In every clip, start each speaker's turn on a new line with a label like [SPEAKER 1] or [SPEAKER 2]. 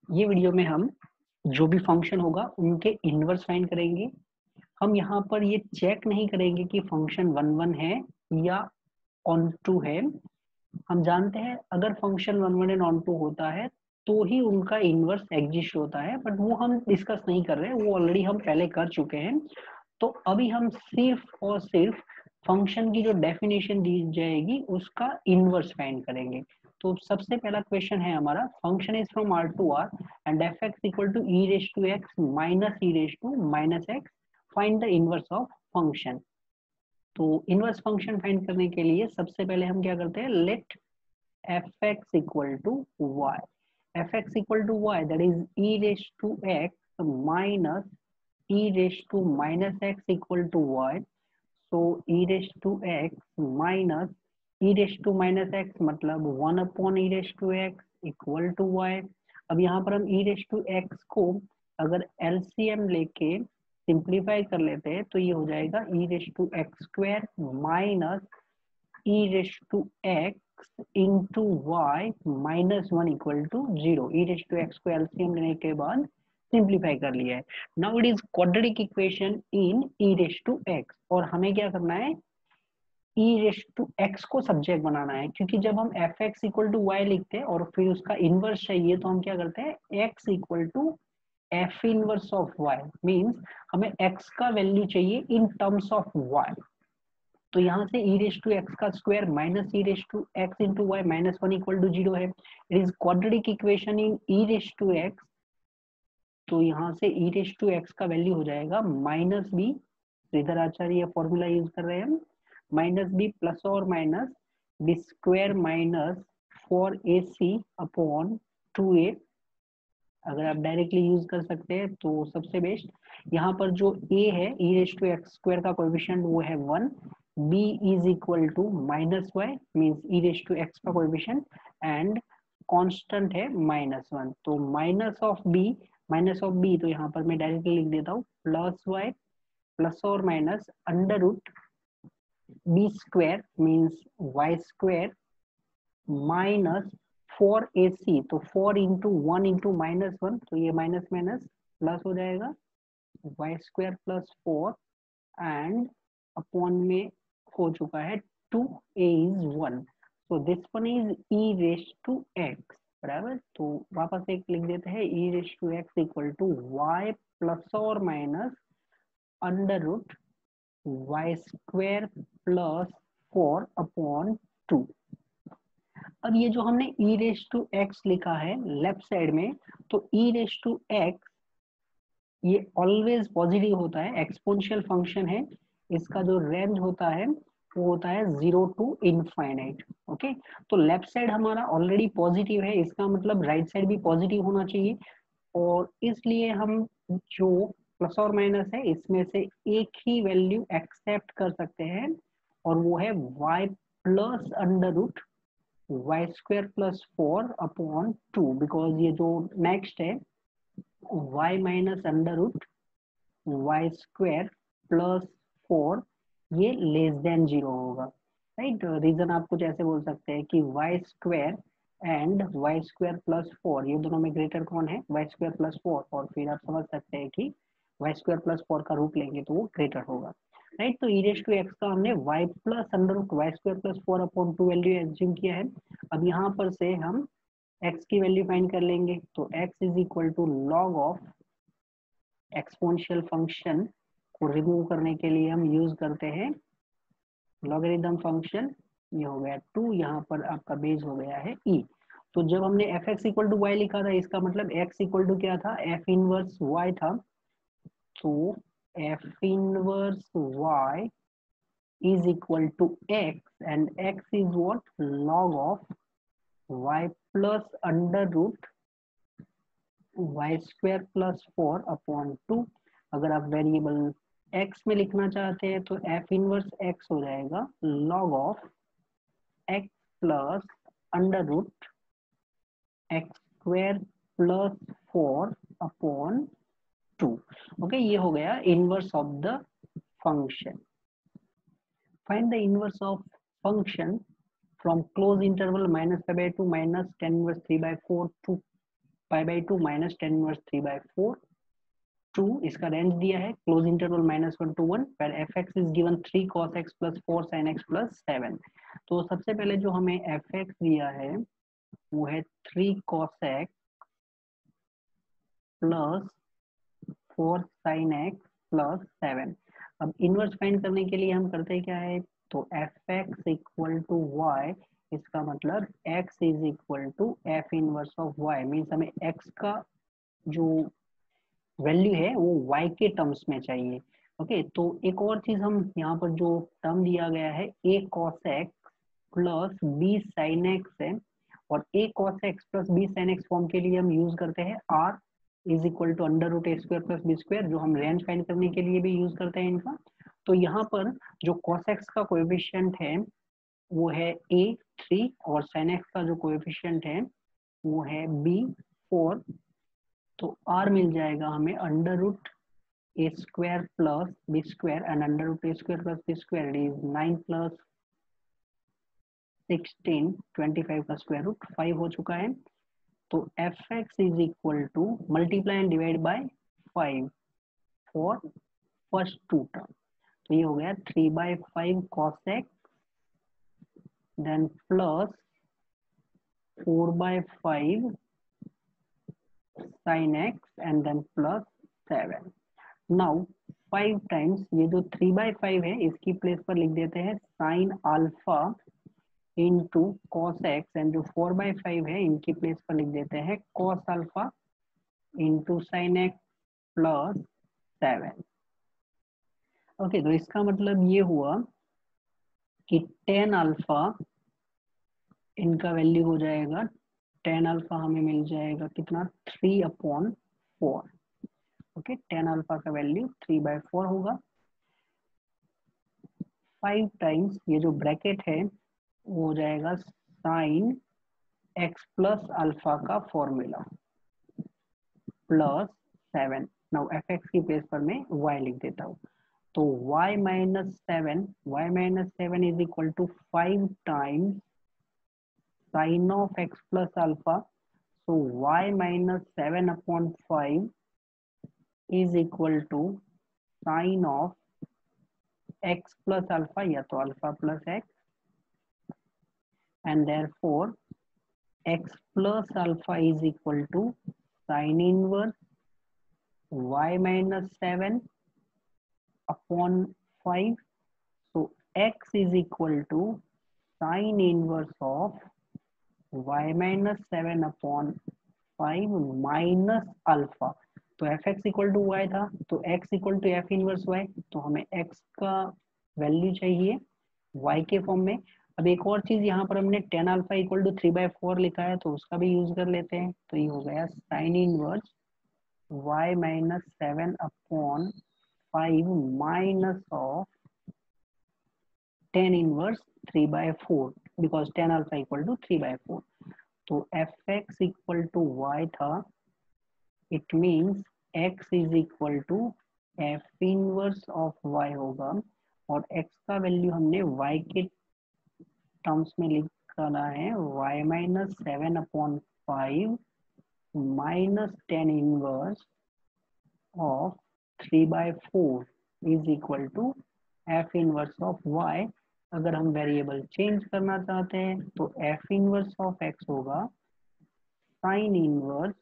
[SPEAKER 1] ये वीडियो में हम जो भी फंक्शन होगा उनके इनवर्स फाइंड करेंगे। हम यहाँ पर ये चेक नहीं करेंगे कि फंक्शन 1 1 है या ऑन टू है। हम जानते हैं अगर फंक्शन 1 1 एंड ऑन टू होता है तो ही उनका इनवर्स एग्जिस्ट होता है, बट वो हम डिस्कस नहीं कर रहे हैं, वो ऑलरेडी हम पहले कर चुके हैं। तो अभी हम सिर्फ और सिर्फ फंक्शन की जो डेफिनेशन दी जाएगी उसका इनवर्स फाइंड करेंगे। तो सबसे पहला क्वेश्चन है हमारा, function is from R to R and F x equal to E raise to x minus E raise to minus X, find the inverse of function. तो इनवर्स फंक्शन फाइंड करने के लिए सबसे पहले हम क्या करते हैं, let F x equal to Y, F x equal to Y that is E raise to x minus e raised to minus x equal to y. So e raised to x minus e raised to minus x मतलब 1 upon e raised to x equal to y। अब यहाँ पर हम e raised to x को अगर LCM लेके simplify कर लेते हैं तो ये हो जाएगा e raised to x square minus e raised to x into y minus 1 equal to 0। e raised to x को LCM लेने के बाद सिंप्लीफाई कर लिया है। Now it is quadratic equation in e raise to x, और हमें क्या करना है, e रेस टू x को सब्जेक्ट बनाना है, क्योंकि जब हम F x equal to Y लिखते हैं और फिर उसका इनवर्स चाहिए तो हम क्या करते हैं, x equal to F inverse of y, means हमें x का वैल्यू चाहिए इन टर्म्स ऑफ y। तो यहाँ से e रेस टू एक्स का square minus e raise to X into Y minus 1 equal to 0 है। It is quadratic equation in e raise to X. तो यहाँ से e रेस टू एक्स का value हो जाएगा माइनस बी, इधर आचार्य formula use कर रहे हैं हम, माइनस बी प्लस और minus B square minus 4ac upon 2a। अगर आप डायरेक्टली यूज कर सकते हैं तो सबसे बेस्ट। यहाँ पर जो a है e raise to X square का कोएफिशिएंट वो है 1, b is equal to minus Y means e raise to x का कोएफिशिएंट एंड कांस्टेंट है -1। तो माइनस ऑफ बी तो यहाँ पर मैं डायरेक्टली लिख देता हूँ प्लस वाई प्लस और minus under root B square means Y square minus 4ac, तो 4 इंटू 1 इंटू -1, तो ये माइनस माइनस प्लस हो जाएगा Y square plus 4 and upon में हो चुका है 2a is 1, so this one is e raised to x बराबर। तो वापस एक लिख देते हैं e raised to x equal to y plus और minus under root Y square plus 4 upon 2। अब ये जो हमने e raised to x लिखा है लेफ्ट साइड में, तो e raised to x ये ऑलवेज पॉजिटिव होता है, एक्सपोनेंशियल फंक्शन है, इसका जो रेंज होता है वो होता है 0 टू इनफाइनाइट। ओके, तो लेफ्ट साइड हमारा ऑलरेडी पॉजिटिव है, इसका मतलब राइट साइड भी पॉजिटिव होना चाहिए, और इसलिए हम जो प्लस और माइनस है इसमें से एक ही वैल्यू एक्सेप्ट कर सकते हैं, और वो है y plus under root Y square plus 4 upon 2, because ये जो नेक्स्ट है y minus under root Y square plus 4 ये लेस देन 0 होगा, राइट। रीजन आप कुछ ऐसे बोल सकते हैं कि Y square and Y square plus 4 ये दोनों में ग्रेटर कौन है, वाई स्क्वायर प्लस 4, और फिर आप समझ सकते हैं कि वाई स्क्वायर प्लस 4 का रूट लेंगे तो वो ग्रेटर होगा, राइट। तो ई रेज टू एक्स का हमने Y plus under root Y square plus 4 upon 2 value assume किया है। अब यहाँ पर से हम x की वैल्यू फाइंड कर लेंगे, तो x is equal to log of exponential function को रिमूव करने के लिए हम यूज करते हैं लॉगरिथम फंक्शन। ये हो गया 2, यहाँ पर आपका बेस हो गया है e। तो जब हमने F x equal to Y लिखा था इसका मतलब x इक्वल टू क्या था, एफ इनवर्स y था। तो F inverse y is equal to x and x is what, log of y plus under root Y square plus 4 upon 2। अगर आप वेरिएबल x में लिखना चाहते हैं तो f इनवर्स x हो जाएगा log of x plus under root x square plus 4 upon 2। Okay, ये हो गया inverse of the function. Find the inverse of function from close interval -π/2 minus tan inverse 3/4 to pi by 2 minus tan inverse 3/4 2, इसका range दिया है close interval -1 to 1 पर f X is given 3 cos x plus 4 sin x plus 7। तो सबसे पहले जो हमें F x दिया है वो है 3 cos x plus 4 sin x plus 7। अब इनवर्स फाइंड करने के लिए हम करते क्या है, तो F x equal to Y, इसका मतलब x is equal to F inverse of y, means हमें x का जो वैल्यू है वो y के टर्म्स में चाहिए। ओके, तो एक और चीज हम यहाँ पर जो टर्म दिया गया है a cos x plus b sin x है, और a cos x plus b sin x form के लिए हम यूज करते हैं r is equal to under root A square plus B square, जो हम रेंज फाइंड करने के लिए भी यूज करते हैं इनका। तो यहाँ पर जो cos x का कोएफिशिएंट है वो है a 3 और sin x का जो कोएफिशिएंट है वो है b 4। तो r मिल जाएगा हमें under root A square plus B square, and under root A square plus B square is 9 प्लस 16 25 का स्क्वायर रूट 5 हो चुका है। तो F X is equal to multiply and divide by 5 for first two term, तो ये हो गया 3/5 cos x then plus 4/5 sin x and then plus 7। Now 5 times ये जो 3/5 है इसकी प्लेस पर लिख देते हैं sine alpha into cos x, and जो 4/5 है इनकी प्लेस पर लिख देते हैं cos alpha into sine X plus 7। Okay, तो इसका मतलब ये हुआ कि टेन अल्फा इनका वैल्यू हो जाएगा, टेन अल्फा हमें मिल जाएगा कितना 3/4। ओके, टेन अल्फा का वैल्यू 3/4 होगा। 5 टाइम्स ये जो ब्रैकेट है वो हो जाएगा साइन एक्स प्लस अल्फा का formula plus 7। Now F x की प्लेस पर मैं y लिख देता हूँ, तो y minus seven is equal to 5 times sine of x plus alpha, so y minus 7/5 is equal to sin of x plus alpha या तो alpha plus x, and therefore x plus alpha is equal to sin inverse y minus 7/5, so x is equal to sin inverse of y minus 7/5 minus alpha. तो F x equal to y था, तो x equal to F inverse y, तो हमें x का value चाहिए Y के form में। अब एक और चीज यहाँ पर हमने टेन अल्फा इक्वल टू 3/4 लिखा है, तो उसका भी यूज कर लेते हैं। तो ये हो गया sine inverse y minus 7/5 minus of tan inverse 3/4, because tan alpha equal to 3/4। तो F x equal to y था, it means x is equal to F inverse of y होगा, और x का वैल्यू हमने y के terms में लिखना है y minus 7/5 minus tan inverse of 3/4 is equal to F inverse of y। अगर हम वेरिएबल चेंज करना चाहते हैं तो एफ इनवर्स ऑफ x होगा sine inverse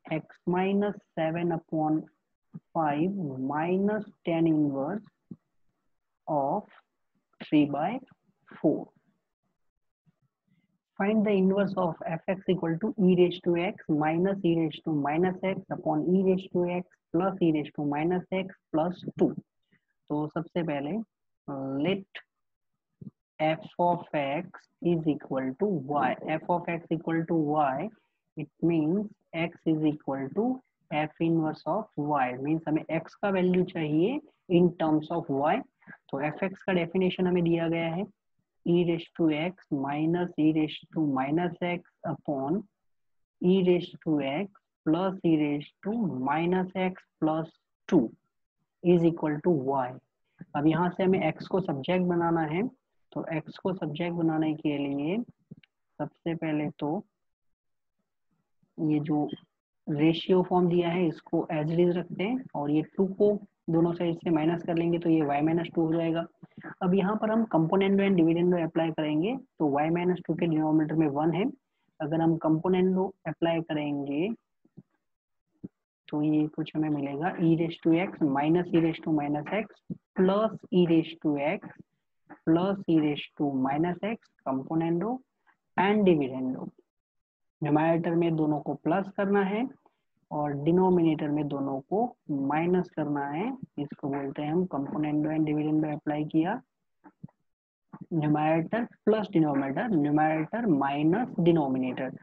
[SPEAKER 1] x minus 7/5 minus 10 inverse of 3/4. Find the inverse of fx equal to e raised to x minus e raised to minus x upon e raised to x plus e raised to minus x plus 2. तो सबसे पहले let f of x is equal to y. f of x equal to y, it means x is equal to f inverse of y, means हमें x का value चाहिए in terms of y। तो fx का definition हमें दिया गया है e raised to x minus e raised to minus x upon e raised to x plus e raised to minus x plus 2 is equal to y। अब यहाँ से हमें x को सब्जेक्ट बनाना है, तो x को सब्जेक्ट बनाने के लिए सबसे पहले तो ये जो रेशियो फॉर्म दिया है इसको एज इट इज रखते हैं और ये 2 को दोनों साइड से माइनस कर लेंगे तो ये y माइनस 2 हो जाएगा। अब यहाँ पर हम कंपोनेंडो एंड डिविडेंडो अप्लाई करेंगे तो y माइनस 2 के डिनोमिनेटर में 1 है। अगर हम कंपोनेंडो अप्लाई करेंगे तो ये कुछ हमें मिलेगा e raise to x minus e raise to minus x plus e raise to x plus e raise to minus x componendo and dividendo. Numerator में दोनों को प्लस करना है और डिनोमिनेटर में दोनों को माइनस करना है। इसको बोलते हैं हम कंपोनेंडो एंड डिविडेंडो अप्लाई किया। Numerator plus denominator, numerator minus denominator,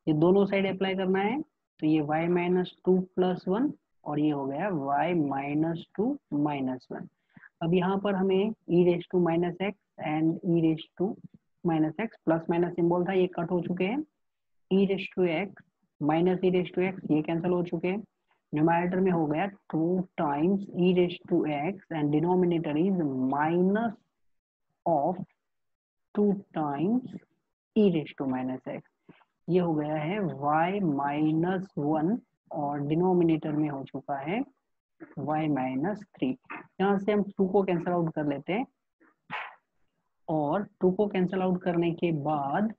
[SPEAKER 1] ये दोनों साइड अप्लाई करना है। तो ये y माइनस 2 प्लस 1 और ये हो गया y माइनस 2 माइनस 1। अब यहाँ पर हमें e raise to minus x and e raise to minus x plus minus symbol था, ये कट हो चुके हैं। e raise to x minus e raise to x ये कैंसिल हो चुके हैं। न्यूमरेटर में हो गया 2 times e raise to x and denominator is minus of 2 times e raise to minus x. ये हो गया है y माइनस 1 और डिनोमिनेटर में हो चुका है y माइनस 3। यहाँ से हम 2 को कैंसिल आउट कर लेते हैं और 2 को कैंसिल आउट करने के बाद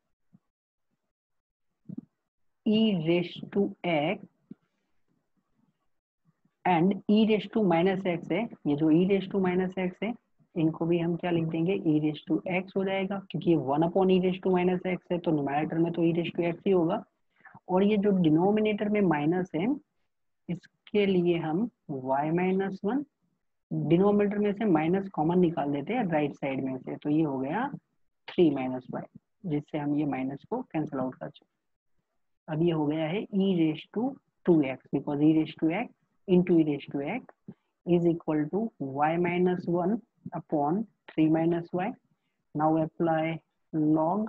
[SPEAKER 1] e raise to x and e raise to minus x है, ये जो e raise to minus x है इनको भी हम क्या लिख देंगे e रेस टू एक्स हो जाएगा, क्योंकि ये 1 upon e raise to minus x है तो न्यूमरेटर में तो e रेस टू एक्स ही होगा। और ये जो डिनोमिनेटर में माइनस है इसके लिए हम y माइनस 1, डिनोमिनेटर में से माइनस कॉमन निकाल देते हैं राइट साइड में से, तो ये हो गया 3 माइनस y, जिससे हम ये माइनस को कैंसिल आउट कर चुके। अब ये हो गया है e raise to 2x because e raise to x into e raise to x is equal to y minus 1 upon 3 minus y. Now apply log,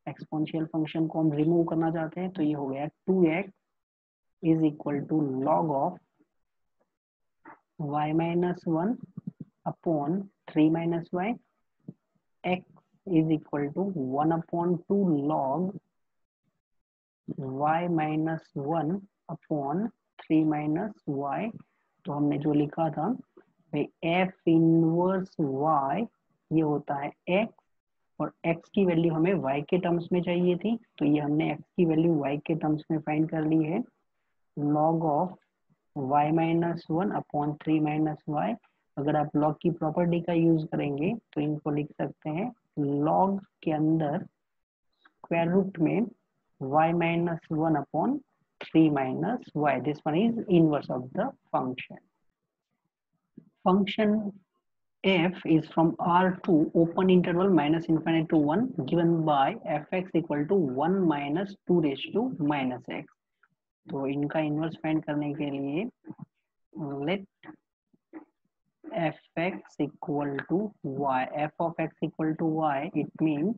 [SPEAKER 1] exponential function को हम रिमूव करना चाहते हैं तो ये हो गया 2x is equal to log of y minus 1 upon 3 minus y. x is equal to 1 upon 2 log y minus 1 upon 3 minus y। तो हमने जो लिखा था भाई f इनवर्स y ये होता है x और x की वैल्यू हमें y के टर्म्स में चाहिए थी, तो ये हमने x की वैल्यू y के टर्म्स में फाइंड कर ली है। log of y minus 1 upon 3 minus y. अगर आप log की प्रॉपर्टी का यूज करेंगे तो इनको लिख सकते हैं log के अंदर स्क्वायर रूट में y minus 1 upon 3 minus y. This one is inverse of the function. Function f is from R to open interval minus infinity to 1 given by fx equal to 1 minus 2 raised to minus x. तो इनका inverse find करने के लिए let fx equal to y, f of x equal to y, it means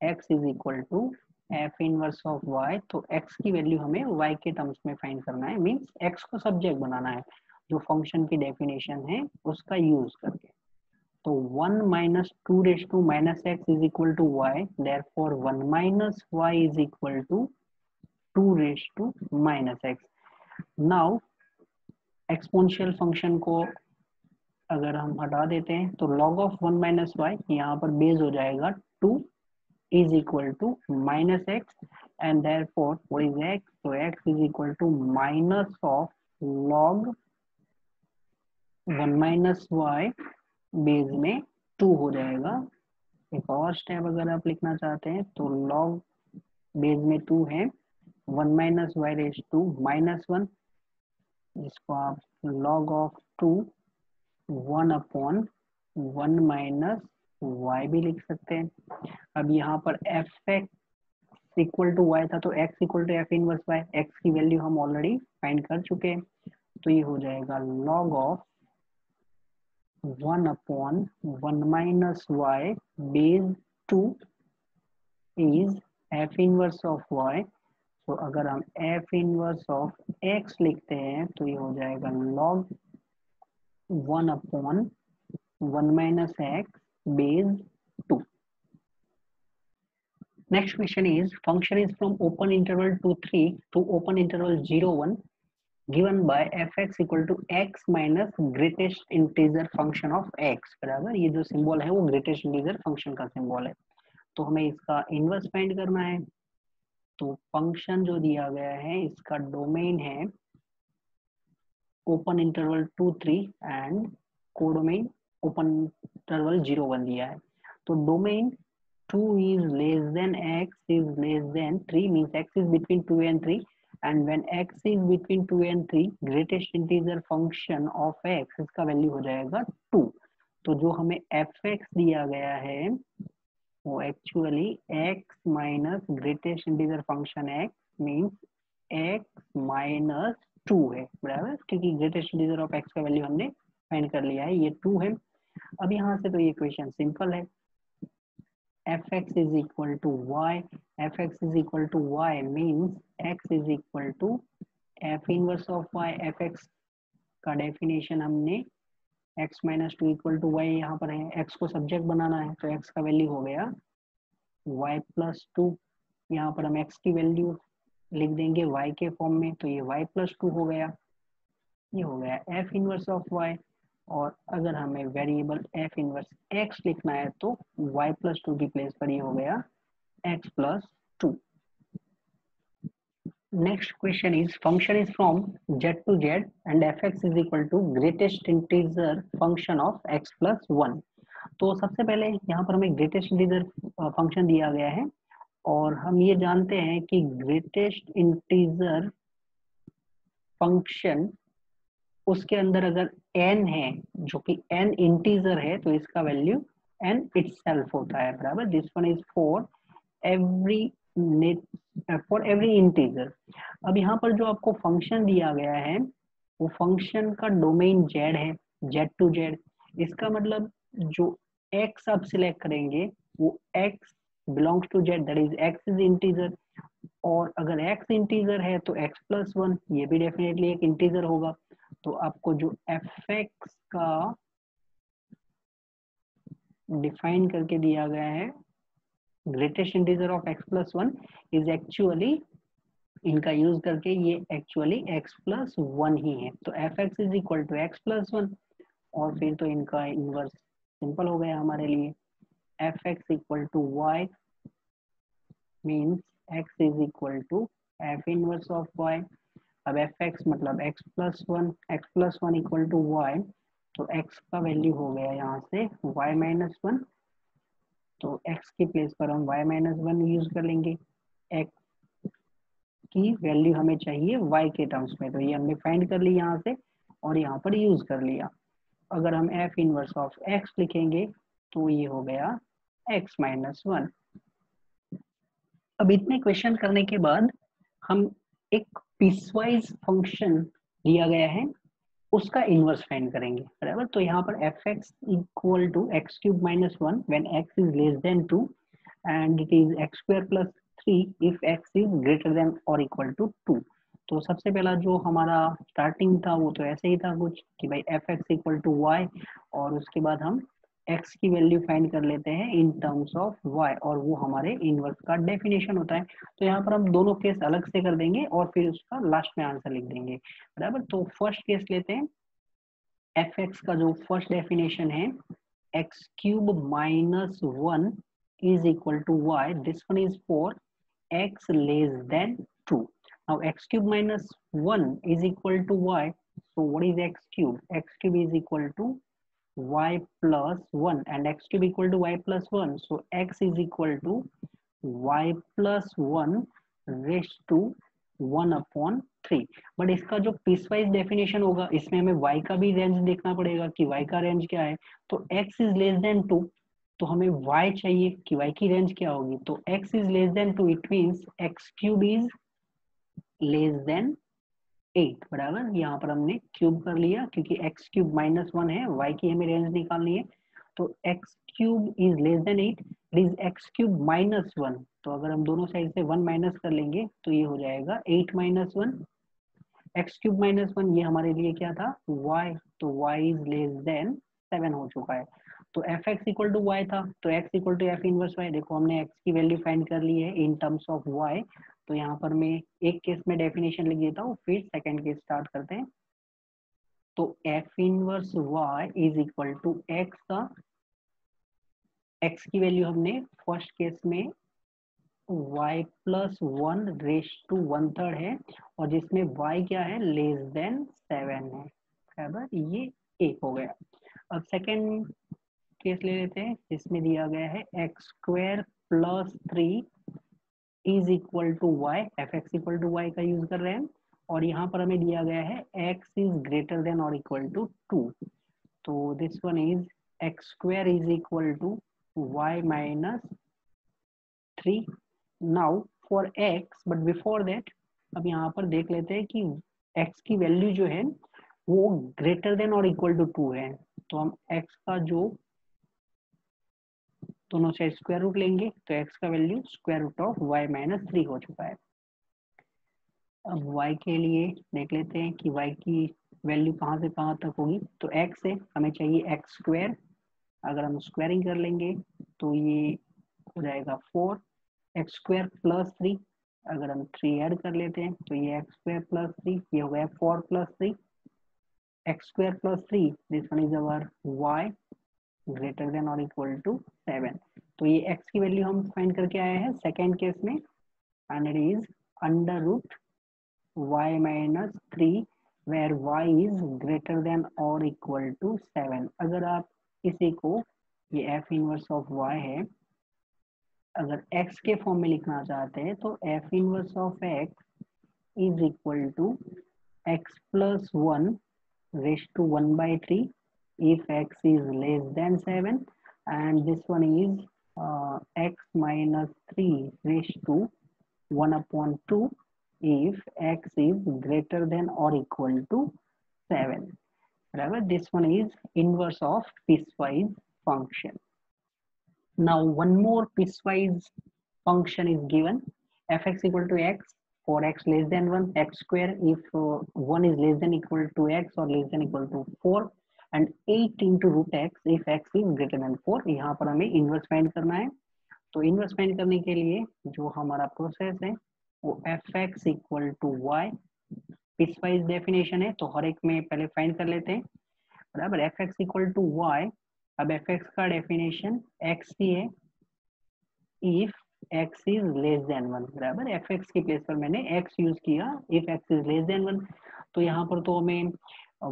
[SPEAKER 1] x is equal to f inverse of y। तो x की value हमें y के terms में फाइंड करना है, मींस x को सब्जेक्ट बनाना है जो फंक्शन की डेफिनेशन है उसका यूज करके। तो 1 minus 2 raised to minus x is equal to y, therefore 1 minus y is equal to 2 raised to minus x. Now exponential function को अगर हम हटा देते हैं तो log of 1 minus y यहाँ पर बेस हो जाएगा 2 is equal to minus x and therefore what is x? So x is equal to minus of log 1 minus y base में 2 हो जाएगा। एक और स्टेप अगर आप लिखना चाहते हैं तो log बेस में 2 है 1 minus y raise to minus 1, जिसको आप log of 2 1 upon 1 minus y भी लिख सकते हैं। अब यहाँ पर f x equal to y था तो x equal to F inverse y, x की वैल्यू हम ऑलरेडी फाइंड कर चुके हैं, तो ये हो जाएगा log of 1 upon 1 minus y base 2 is f inverse of y. तो अगर हम एफ इनवर्स ऑफ x लिखते हैं तो ये हो जाएगा log 1 upon 1 minus x base 2। Next question is function is from open interval 2 3 to open interval 0 1 given by fx equal to x minus greatest integer function of x बराबर। ये जो symbol है वो ग्रेटेस्ट इंटीजर फंक्शन का symbol है, तो हमें इसका इनवर्स फाइंड करना है। तो फंक्शन जो दिया गया है इसका डोमेन है open interval 2 3 and codomain open interval 0 1 दिया है। तो domain 2 is less than x is less than 3 means x is between 2 and 3, and when x is between 2 and 3 greatest integer function of x इसका value हो जाएगा 2। तो जो हमें fx दिया गया है वो actually x minus greatest integer function x means x minus 2 है बराबर, क्योंकि ग्रेटेस्ट इंटीजर ऑफ x का वैल्यू हमने फाइंड कर लिया है, ये 2 है। अब यहाँ से तो ये क्वेश्चन सिंपल है, fx is equal to y, fx is equal to y means x is equal to f inverse of y। fx का डेफिनेशन हमने x minus 2 equal to y यहाँ पर है, x को सब्जेक्ट बनाना है तो x का वैल्यू हो गया y प्लस 2। यहाँ पर हम x की वैल्यू लिख देंगे y के फॉर्म में, तो ये y प्लस 2 हो गया, ये हो गया f इनवर्स ऑफ y। और अगर हमें वेरिएबल f इनवर्स x लिखना है तो y प्लस 2 की प्लेस पर ये हो गया x plus 2। Next question is function is from z to z and fx is equal to greatest integer function of x plus 1। तो सबसे पहले यहाँ पर हमें ग्रेटेस्ट इंटीजर फंक्शन दिया गया है और हम ये जानते हैं कि ग्रेटेस्ट इंटीजर फंक्शन उसके अंदर अगर n है जो कि n इंटीजर है तो इसका वैल्यू n इटसेल्फ होता है बराबर। This one is for every integer. अब यहाँ पर जो आपको फंक्शन दिया गया है वो फंक्शन का डोमेन z है, z टू z। इसका मतलब जो x आप सिलेक्ट करेंगे वो x belongs to z, that is x is integer. और अगर x इंटीजर है तो x प्लस 1 ये भी डेफिनेटली एक इंटीजर होगा। तो आपको जो fx का डिफाइन करके दिया गया है greatest integer of x plus 1 is actually, इनका यूज करके ये एक्चुअली x प्लस 1 ही है। तो fx is equal to x plus 1 और फिर तो इनका इनवर्स सिंपल हो गया हमारे लिए, fx equal to y means x is equal to f inverse of y। अब fx मतलब x plus 1, x plus 1 equal to y, तो x का वैल्यू हो गया यहाँ से y माइनस 1। तो x की प्लेस पर हम y माइनस 1 यूज कर लेंगे, x की वैल्यू हमें चाहिए y के टर्म्स में, तो ये हमने फाइंड कर ली यहाँ से और यहाँ पर यूज कर लिया। अगर हम f इनवर्स ऑफ x लिखेंगे तो ये हो गया x माइनस 1। अब इतने क्वेश्चन करने के बाद हम एक पीसवाइज फंक्शन दिया गया है उसका इनवर्स फाइंड करेंगे बराबर। तो यहाँ पर fx equal to x cube minus 1 when x is less than 2 and it is x square plus 3 if x is greater than और इक्वल टू 2। तो सबसे पहला जो हमारा स्टार्टिंग था वो तो ऐसे ही था कुछ कि भाई fx इक्वल टू y और उसके बाद हम x की वैल्यू फाइंड कर लेते हैं इन टर्म्स ऑफ y और वो हमारे इनवर्स का डेफिनेशन होता है। तो यहाँ पर हम दोनों केस अलग से कर देंगे और फिर उसका लास्ट में आंसर लिख देंगे बराबर। तो फर्स्ट केस लेते हैं, fx का जो फर्स्ट डेफिनेशन है x cube minus 1 is equal to y, this one is for x less than 2। Now x cube minus 1 is equal to y, so what is x cube? x cube is equal to y plus 1 and x cube equal to y plus 1, so x is equal to y plus 1 raised to 1 upon 3। But इसका जो piecewise definition होगा इसमें हमें y का भी range देखना पड़ेगा कि y का रेंज क्या है। तो x इज लेस देन 2 तो हमें y चाहिए कि y की रेंज क्या होगी। तो x is less than 2 it means x cube is less then 8 बराबर। यहाँ पर हमने क्यूब कर लिया क्योंकि x क्यूब माइनस 1 है, y की हमें रेंज निकालनी है। तो x cube is less then 8, it is x cube minus 1। तो अगर हम दोनों साइड से 1 माइनस कर लेंगे तो ये हो जाएगा 8 माइनस 1। x क्यूब माइनस 1 ये हमारे लिए क्या था y, तो y इज लेस देन 7 हो चुका है। तो F x equal to y था, तो x equal to F inverse y. देखो हमने एक्स की वैल्यू फाइंड कर ली है इन टर्म्स ऑफ वाई। तो यहाँ पर मैं एक केस में डेफिनेशन लिख देता हूँ, फिर सेकेंड केस स्टार्ट करते हैं। तो F inverse y is equal to x का, एक्स की वैल्यू हमने फर्स्ट केस में y प्लस 1 रेस टू 1/3 है, और जिसमें y क्या है, लेस देन 7 है, बराबर, ये एक हो गया। अब सेकेंड केस ले लेते हैं, जिसमें दिया गया है x square plus 3 is equal to Y, F x equal to y का यूज कर रहे हैं, और यहाँ पर हमें दिया गया है एक्स इज ग्रेटर देन और इक्वल टू 2। तो this one is x square is equal to y minus 3 now for x, but before that अब यहाँ पर देख लेते हैं कि x की वैल्यू जो है वो ग्रेटर देन और इक्वल टू 2 है। तो हम x का जो दोनों साइड स्क्वायर रूट लेंगे, तो x का value square root of y minus 3 हो चुका है। अब y के लिए देख लेते हैं कि y की वैल्यू कहाँ से कहाँ तक होगी। तो x से हमें चाहिए एक्स स्क्वायर, अगर हम स्क्वायरिंग कर लेंगे तो ये हो जाएगा 4 एक्स स्क्वायर प्लस 3, अगर हम 3 ऐड कर लेते हैं तो ये एक्स स्क्वायर प्लस 3, ये हो गया 4 plus 3 x square plus 3, this one is our y greater than और इक्वल टू 7। तो ये x की वैल्यू हम फाइंड करके आए हैं सेकेंड केस में, and it is under root y minus 3 where y is greater than और इक्वल टू 7। अगर आप इसी को, ये f इनवर्स ऑफ y है, अगर x के फॉर्म में लिखना चाहते हैं तो f inverse of x is equal to x plus 1 raise to 1/3 if x is less than 7, and this one is x minus 3 raised to 1 upon 2 if x is greater than or equal to 7, बराबर। this one is inverse of piecewise function. Now one more piecewise function is given, fx equal to x for x less than 1, x square if 1 is less than equal to x or less than equal to 4, and 8 into root x if x is greater than 4। यहाँ पर हमें inverse find करना है। तो inverse find करने के लिए जो हमारा प्रोसेस है वो f x equal to y, piecewise definition है, तो हर एक में पहले फाइंड कर लेते हैं, बराबर। F x equal to y, अब एफ एक्स का डेफिनेशन एक्स ही है if x is less than 1, बराबर। एफ एक्स की प्लेस पर मैंने x यूज किया, if x is less than 1। तो यहाँ पर तो हमें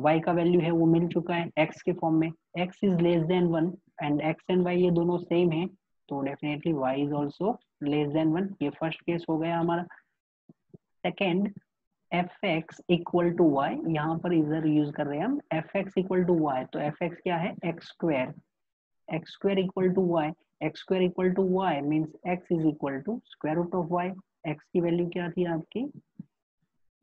[SPEAKER 1] y का वैल्यू है वो मिल चुका है x के फॉर्म में, x is less than 1 and x and y ये दोनों सेम है, तो definitely y is also less than 1। ये फर्स्ट केस हो गया हमारा। Second, f x equal to y, यहाँ पर इधर यूज कर रहे हैं हम F x equal to y, तो एफ एक्स क्या है, x square, x square equal to y, x square equal to y means x is equal to square root of y. X की वैल्यू क्या थी आपकी,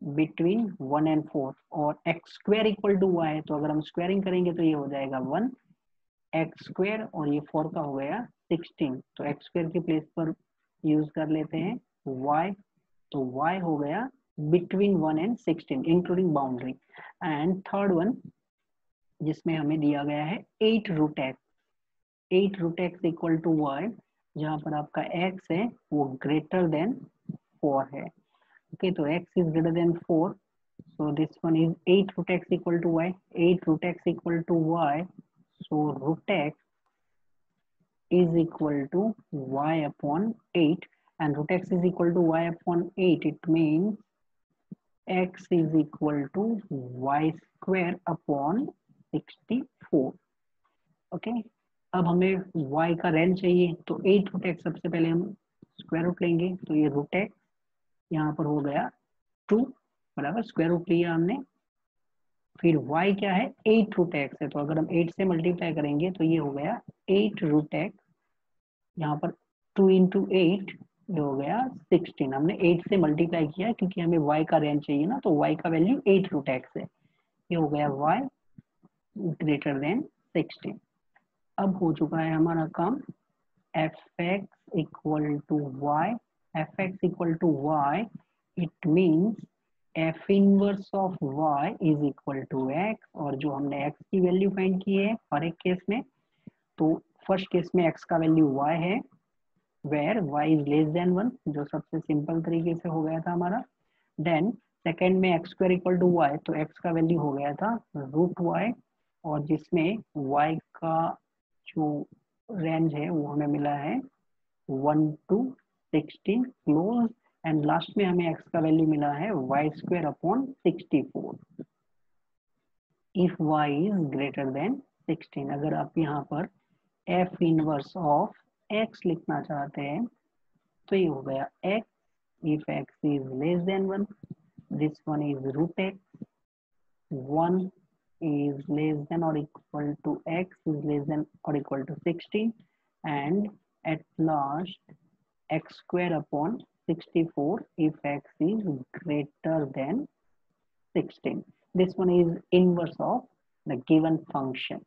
[SPEAKER 1] बिटवीन 1 एंड 4, और x square equal to y, तो अगर हम स्क्वायरिंग करेंगे तो ये हो जाएगा 1 एक्स स्क्वायर, और ये 4 का हो गया 16, तो एक्स स्क्वायर की प्लेस पर यूज कर लेते हैं वाई, तो y हो गया between 1 and 16 including boundary. And third one जिसमें हमें दिया गया है 8 root x, 8 root x equal to y, जहाँ पर आपका x है वो ग्रेटर देन 4 है। ओके, तो x is greater then 4, so this one is 8 root x equal to y, 8 root x equal to y, so root x is equal to y upon 8, and root x is equal to y upon 8, it means x is equal to y square upon 64। Okay, अब हमें y का range चाहिए, तो 8 root x सबसे पहले हम square root लेंगे, तो ये रूट एक्स यहाँ पर हो गया 2, बराबर, स्क्वायर रूट लिया हमने। फिर y क्या है, 8 रूट एक्स है, तो अगर हम 8 से मल्टीप्लाई करेंगे तो ये हो गया 8 रूट एक्स, यहाँ पर 2 इंटू 8 ये हो गया 16, हमने 8 से मल्टीप्लाई किया क्योंकि हमें y का रेंज चाहिए ना, तो y का वैल्यू 8 रूट एक्स है, ये हो गया y ग्रेटर देन 16। अब हो चुका है हमारा काम, f x equal to Y, F x equal to y, it means f inverse of y is equal to x, और जो हमने एक्स की वैल्यू फाइंड की है हर एक केस में तो फर्स्ट केस में x का वैल्यू y है, where y is less than 1, जो सबसे सिंपल तरीके से हो गया था हमारा। देन सेकेंड में x square equal to y, तो x का वैल्यू हो गया था रूट y, और जिसमें y का जो रेंज है वो हमें मिला है 1 to 16 क्लोज, एंड लास्ट में हमें x का वैल्यू मिला है y square upon 64 if y is greater then 16। अगर आप यहाँ पर f इनवर्स ऑफ x लिखना चाहते हैं तो ये हो गया x if x is less than 1, this one is root x, 1 is less than or equal to x is less than or equal to 16, and at last x square upon 64 if x is greater than 16. This one is inverse of the given function.